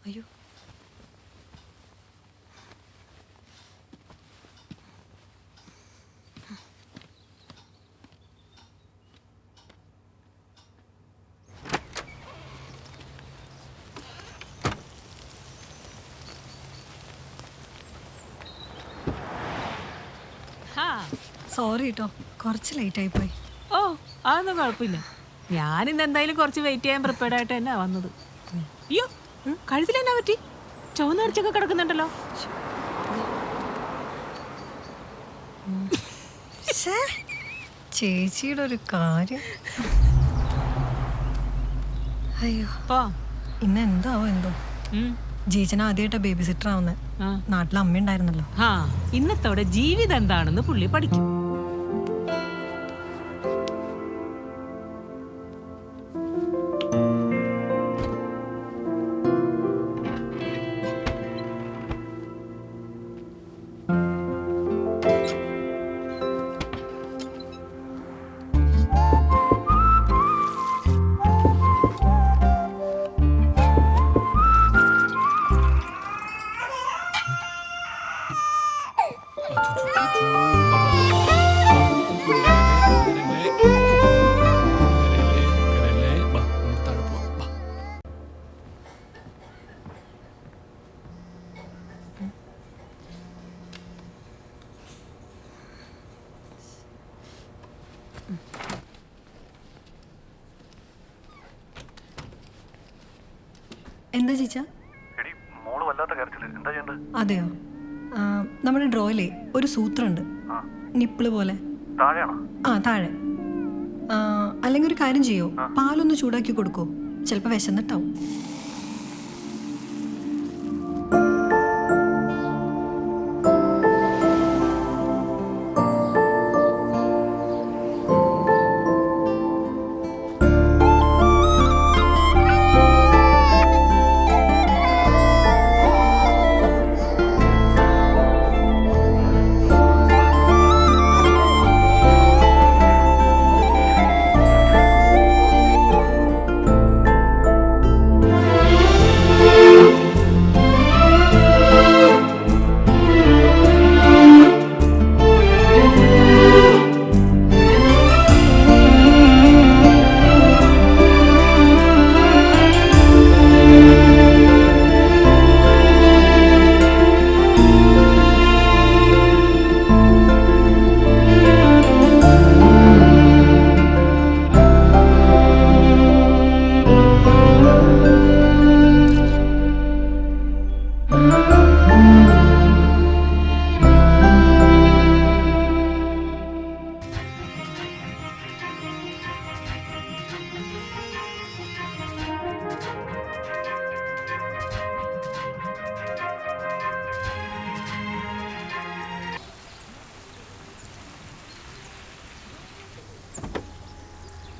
അയ്യോ സോറി കേട്ടോ, കുറച്ച് ലേറ്റ് ആയി പോയി. ഓ അതൊന്നും കുഴപ്പമില്ല. ഞാനിന്ന് എന്തായാലും കുറച്ച് വെയിറ്റ് ചെയ്യാൻ പ്രിപ്പയർഡ് ആയിട്ട് തന്നെ വന്നത്. അയ്യോ കഴുത്തിൽ എന്നാ പറ്റി? ചുവന്ന അടിച്ചൊക്കെ കിടക്കുന്നുണ്ടല്ലോ. ചേച്ചിയുടെ ഒരു കാര്യം. അയ്യോ ഇന്ന് എന്താവോ എന്തോ. ജീജന ആദ്യമായിട്ടാ ബേബി സിറ്റർ ആവുന്നത്. നാട്ടിൽ അമ്മ ഉണ്ടായിരുന്നല്ലോ. ഇന്നത്തോടെ ജീവിതം എന്താണെന്ന് പുള്ളി പഠിക്കും. എന്താ ചേച്ചാ? അതെയോ, നമ്മുടെ ഡ്രോയിലേ ഒരു സൂത്രമുണ്ട്, നിപ്പിള് പോലെ. ആ താഴെ. അല്ലെങ്കിൽ ഒരു കാര്യം ചെയ്യോ, പാലൊന്ന് ചൂടാക്കി കൊടുക്കോ, ചിലപ്പോൾ വിശന്നിട്ടാവും.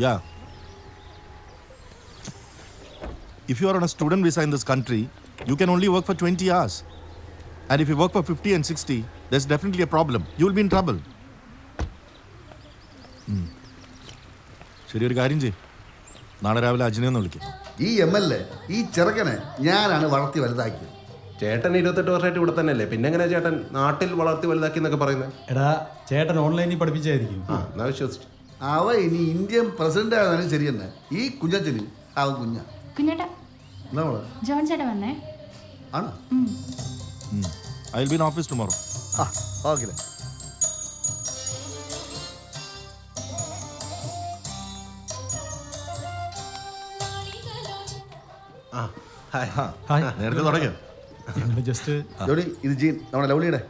Yeah. If you are on a student visa in this country, you can only work for 20 hours. And if you work for 50 and 60, there's definitely a problem. You will be in trouble. ശരി, ഒരു കാര്യം ചെയ്യും, നാളെ രാവിലെ അജിനെ ഒന്ന് വിളിക്കും. ഈ MLA ഈ ചെറുക്കനെ ഞാനാണ് വളർത്തി വലുതാക്കിയത്. ചേട്ടൻ 28 വർഷമായിട്ട് ഇവിടെ തന്നെയല്ലേ, പിന്നെ എങ്ങനെയാ ചേട്ടൻ നാട്ടിൽ വളർത്തി വലുതാക്കി എന്നൊക്കെ പറയുന്നത്? എടാ ചേട്ടൻ ഓൺലൈനിൽ പഠിപ്പിച്ചായിരിക്കും. എന്നാ വിശ്വസിച്ചു. അവ ഇനി ഇന്ത്യൻ പ്രസിഡന്റ് ആയിരുന്നാലും ശരി തന്നെ. ഈ കുഞ്ഞച്ചന് അവൻ കുഞ്ഞേട്ടാ എന്താ ജോൺ ചേട്ടൻ വന്നേ ആണോ? I will be in office tomorrow. Okay. നേരത്തെ തുടങ്ങിയോ? ജസ്റ്റ് ജോണി, ഇത് ജീൻ നമ്മുടെ ലവ്ലിയുടെ.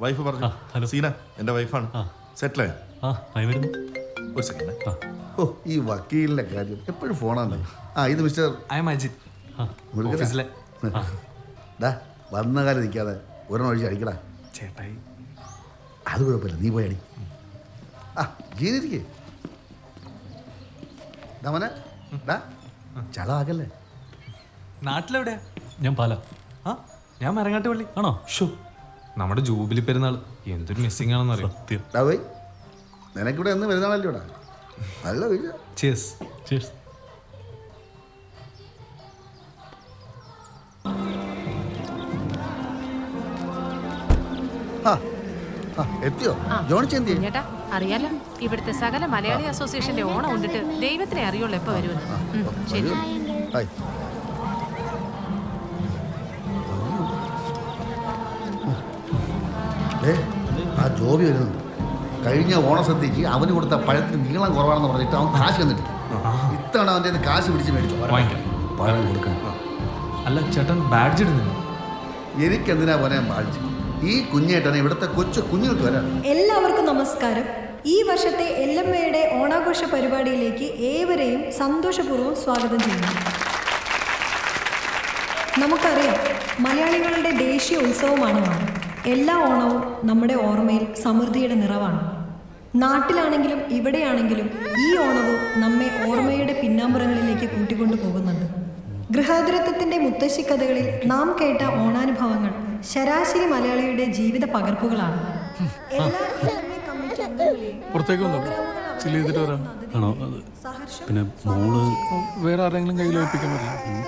വൈഫ് പറഞ്ഞു. സീന എൻ്റെ വൈഫാണ്. സെറ്റിലായോ? ഒരു സെക്കൻഡ്. ഓ, ഈ വക്കീലിന്റെ കാര്യം എപ്പോഴും ഫോണാണ്. ഇത് മിസ്റ്റർ വന്ന കാലം നിൽക്കാതെ ഒരെണ്ണം ഒഴിച്ച് അടിക്കടാ ചേട്ടായി. അത് കുഴപ്പമില്ല, നീ പോയി അടി. ജീനിരിക്കേ മോനെ, ചളാക്കല്ലേ. നാട്ടിലെവിടെയാ? ഞാൻ പാലാ. ഞാൻ മരങ്ങാട്ടുപള്ളി. ആണോ? ഷോ, നമ്മുടെ ജൂബിലി പെരുന്നാൾ എന്തൊരു മിസ്സിംഗ് ആണെന്ന് അറിയാം. സത്യം. നിനക്കിവിടെ എന്ന് പെരുന്നാളല്ലോടാ. നല്ല വീട്. Cheers. Cheers. എത്തിയോ ജോണിച്ച് എന്ത് ചെയ്യും? ചേട്ടാ അറിയാലോ ഇവിടുത്തെ സകല മലയാളി അസോസിയേഷന്റെ ഓണം ഉണ്ടിട്ട് ദൈവത്തിനെ അറിയുള്ളൂ എപ്പോ വരുമെന്ന്. ശരി. ഹായ്. ആ ജോബി വരുന്നുണ്ട്. കഴിഞ്ഞ ഓണസദ്യക്ക് അവന് കൊടുത്ത പഴത്തിന് നീളം കുറവാണെന്ന് പറഞ്ഞിട്ട് അവൻ കാശ് തന്നിട്ടില്ല. ഇത്തവണ അവൻ്റെ കയ്യിൽ നിന്ന് കാശ് പിടിച്ച് മേടിച്ചു. പഴം കൊടുക്കണം. അല്ല ചേട്ടൻ ബാഡ്ജ് ഇടുന്നില്ല. എനിക്കെന്തിനാ പോലെ ബാധിച്ചു? ഈ കുഞ്ഞേട്ടനെ ഇവിടുത്തെ കൊച്ചു കുഞ്ഞുങ്ങൾക്ക് വരാണ്. എല്ലാവർക്കും നമസ്കാരം. ഈ വർഷത്തെ എല്ലമ്മയുടെ ഓണാഘോഷ പരിപാടിയിലേക്ക് ഏവരെയും സന്തോഷപൂർവ്വം സ്വാഗതം ചെയ്യുന്നു. നമുക്കറിയാം മലയാളികളുടെ ദേശീയ ഉത്സവമാണ് ഓണം. എല്ലാ ഓണവും നമ്മുടെ ഓർമ്മയിൽ സമൃദ്ധിയുടെ നിറവാണ്. നാട്ടിലാണെങ്കിലും ഇവിടെയാണെങ്കിലും ഈ ഓണവും നമ്മെ ഓർമ്മയുടെ പിന്നാമ്പുറങ്ങളിലേക്ക് കൂട്ടിക്കൊണ്ടു പോകുന്നുണ്ട്. ഗൃഹാതുരത്വത്തിൻ്റെ മുത്തശ്ശിക്കഥകളിൽ നാം കേട്ട ഓണാനുഭവങ്ങൾ ശരാശരി മലയാളിയുടെ ജീവിത പകർപ്പുകളാണ്. പുറത്തേക്ക് വന്നോളൂ. ചില്ല് ചെയ്തിട്ട് വരാം. ആണോ? പിന്നെ മോള് വേറെ ആരെങ്കിലും കയ്യിൽ ഏൽപ്പിക്കാൻ പറ്റില്ല.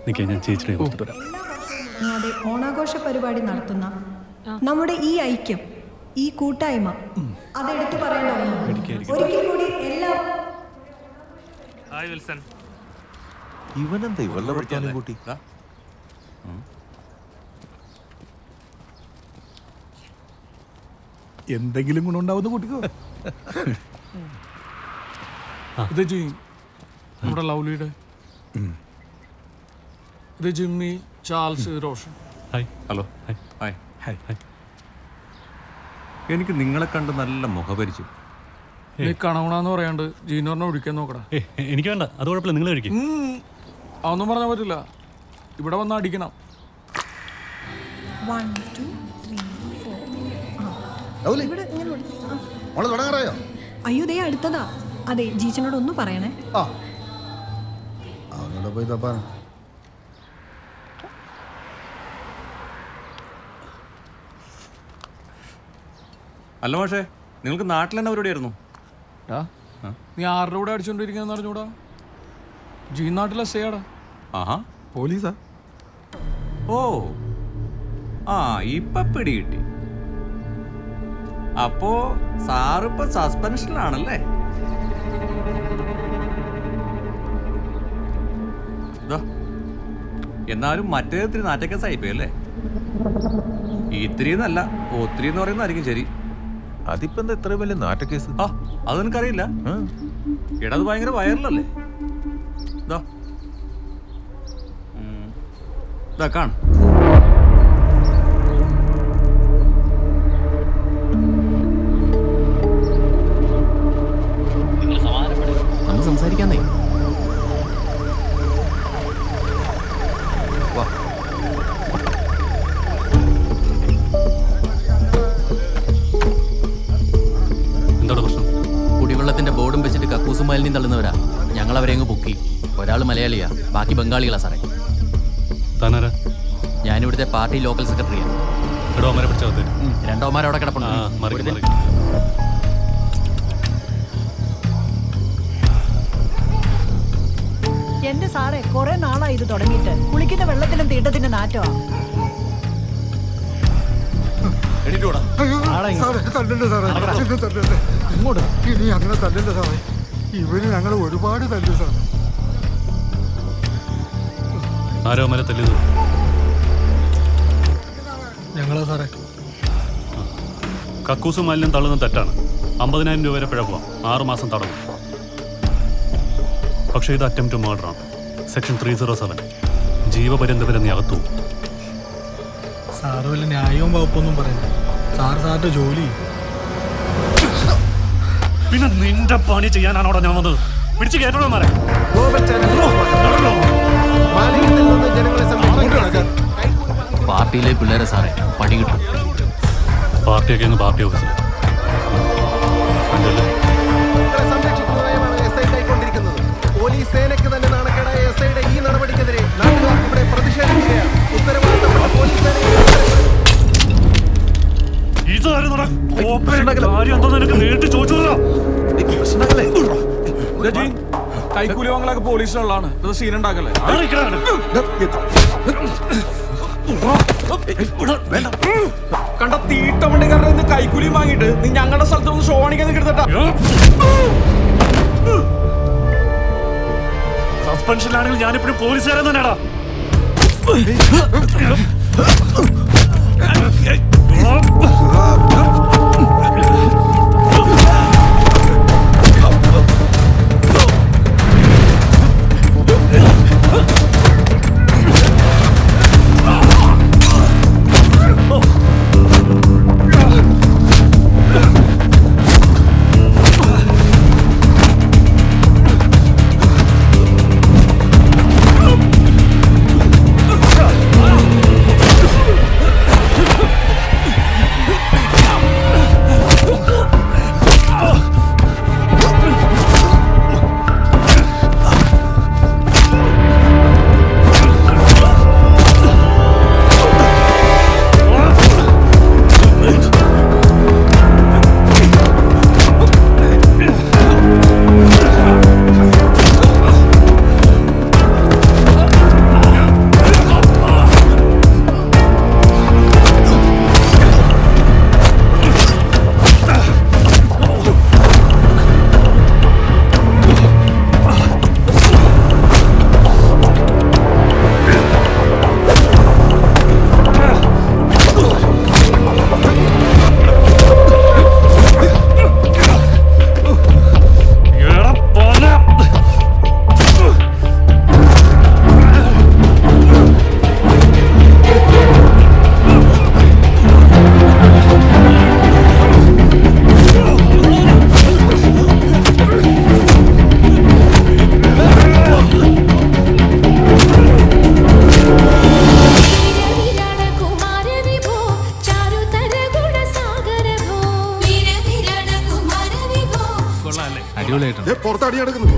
നിൽക്കാൻ ഞാൻ ചേച്ചിയുടെ കൊടുത്തിട്ട് വരാം. അതെ, ഓണാഘോഷ പരിപാടി നടത്തുന്ന നമ്മുടെ ഈ ഐക്യം, ഈ കൂട്ടായ്മ അതെടുത്തു പറയേണ്ട ഒന്നാണ്. ഒരിക്കൽ കൂടി എല്ലാ ഇവനെന്താ ഇവളുടെ പഠിക്കാനും കൂട്ടി? എന്തെങ്കിലും ഗുണമുണ്ടാവുന്ന കൂട്ടിക്കോ. ഇത് നമ്മുടെ ലവ്ലിയുടെ, ഇത് Jimmy, Charles, Roshan. Hi. Hello. Hi. Hi. Hi. Hi. എനിക്ക് നിങ്ങളെ കണ്ട് നല്ല മുഖപരിചയം. നീ കണവണാന്ന് പറയാണ്ട് ജീനോറിനെ ഒഴിക്കാൻ നോക്കടാ. എനിക്ക് വേണ്ട, അത് കുഴപ്പമില്ല, നിങ്ങൾ കഴിക്കും. അതൊന്നും പറഞ്ഞാൽ പറ്റില്ല. ഇവിടെ വന്ന് അടിക്കണം. 1 2 3 4. ലൗലി, മോള് തുടങ്ങാറായോ? അയ്യോ ദേ അടുത്തതാ. അതെ, ജീച്ചനോട് ഒന്ന് പറയണേ. ആ അവനോട് പോയി തപ്പാൻ. അല്ല പക്ഷേ നിങ്ങൾക്ക് നാട്ടിൽ തന്നെ പരിപാടിയായിരുന്നു? നീ ആരുടെ കൂടെ അടിച്ചോണ്ടിരിക്കാന്ന് അറിഞ്ഞൂടാ? ജി നാട്ടിലെ സേടാ. ആഹാ, പോലീസാ. ഓ ആ ഇപ്പൊ പിടി കിട്ടി. അപ്പോ സാറിപ്പോ സസ്പെൻഷനിലാണല്ലേ? എന്നാലും മറ്റേ ഇത്തിരി നാറ്റക്കേസ് ആയിപ്പോയല്ലേ? ഇത്തിരിന്നല്ല, ഒത്തിരി എന്ന് പറയുന്നതായിരിക്കും ശരി. അതിപ്പോ എന്താ ഇത്ര വലിയ നാറ്റക്കേസ്? ആ അത് നിനക്കറിയില്ല? എടാ അത് ഭയങ്കര വൈറലല്ലേ? കാണ നമ്മൾ സംസാരിക്കാന്നേ. എന്താണ് പ്രശ്നം? കുടിവെള്ളത്തിന്റെ ബോർഡും വെച്ചിട്ട് കക്കൂസും മാലിന്യം തള്ളുന്നവരാ. ഞങ്ങൾ അവരെ അങ്ങ് പൊക്കി. ഒരാൾ മലയാളിയാ, ബാക്കി ബംഗാളികളാ സാറേ. താനാരാ? ഞാനിവിടുത്തെ പാർട്ടി ലോക്കൽ സെക്രട്ടറിയാണ്. ഇടവന്മാരെ പിടിച്ചാൽ രണ്ടോമാരവിടെ കിടപ്പുണ്ട്. എന്റെ സാറേ, കുറെ നാളായി ഇത് തുടങ്ങിയിട്ട്. കുളിക്കുന്ന വെള്ളത്തിനും തീട്ടത്തിന്റെ നാറ്റമാ. ഇനി അങ്ങനെ തല്ലണ്ട സാറേ. ഇവര് ഞങ്ങൾ ഒരുപാട് തല്ലു സാറേ. ആരോ മല തല്ലിയത്? ഞങ്ങളാ സാറേ. കക്കൂസും മാലിന്യം തള്ളുന്നത് തെറ്റാണ്. 50,000 രൂപ വരെ പിഴ പോവാം. 6 മാസം തടവും. പക്ഷേ ഇത് അറ്റംപ്റ്റ് മർഡറാണ്. സെക്ഷൻ 307. ജീവപര്യന്തം വരെ നീ അകത്തു. സാറ് വല്ല ന്യായവും വകുപ്പൊന്നും പറയണ്ട. സാറിന്റെ ജോലി. പിന്നെ നിന്റെ പണി ചെയ്യാനാണോടാ ഞാൻ വന്നത്? പിടിച്ചു കേട്ടോ മാരെ. പാർട്ടിയിലെ പിള്ളേരെ സാറേ പണി കിട്ടും. പാർട്ടിയൊക്കെ ഒന്ന് പാർട്ടി ഓഫീസിൽ. പോലീസ് സേനയ്ക്ക് തന്നെ നാണക്കേടായ എസ്ഐയുടെ ഈ നടപടിക്കെതിരെ നാട്ടുകാർ ഇവിടെ പ്രതിഷേധിക്കുകയാണ്. ഉത്തരവാദിത്തപ്പെട്ട പോലീസ് കൈക്കൂലി വാങ്ങലൊക്കെ പോലീസിനുള്ളതാണ്. ഇത് സീൻ ഉണ്ടാക്കല്ലേ? കണ്ട തീട്ട വണ്ടിക്കാരുടെ നിന്ന് കൈക്കൂലി വാങ്ങിയിട്ട് നീ ഞങ്ങളുടെ സ്ഥലത്ത് ഒന്ന് ഷോ കാണിക്കാൻ കിടത്തട്ടാ. സസ്പെൻഷനിലാണെങ്കിൽ ഞാനിപ്പോഴും പോലീസുകാരൻ തന്നെയാടാ. പുറത്തടി നടക്കുന്നു.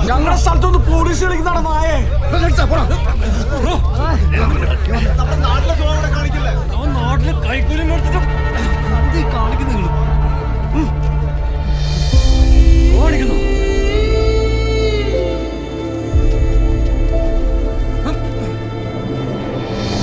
ഞങ്ങളുടെ സ്ഥലത്തൊന്ന് പോലീസ് കളിക്കുന്നതാണ് നായേ. നാട്ടില് കൈക്കൂലി മേടിച്ചിട്ട്